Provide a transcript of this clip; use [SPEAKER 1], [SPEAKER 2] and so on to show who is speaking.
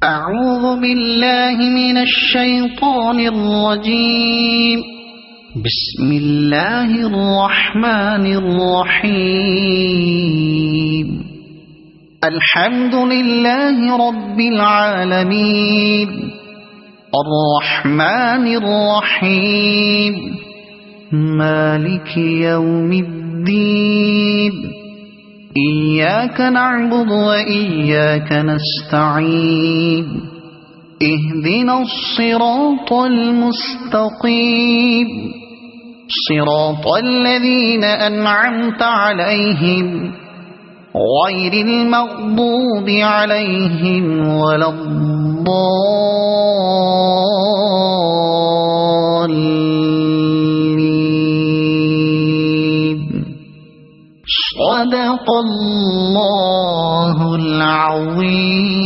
[SPEAKER 1] أعوذ بالله من الشيطان الرجيم. بسم الله الرحمن الرحيم. الحمد لله رب العالمين الرحمن الرحيم مالك يوم الدين إياك نعبد وإياك نستعين اهدنا الصراط المستقيم صراط الذين أنعمت عليهم غير المغضوب عليهم ولا الضالين. صدق الله العظيم.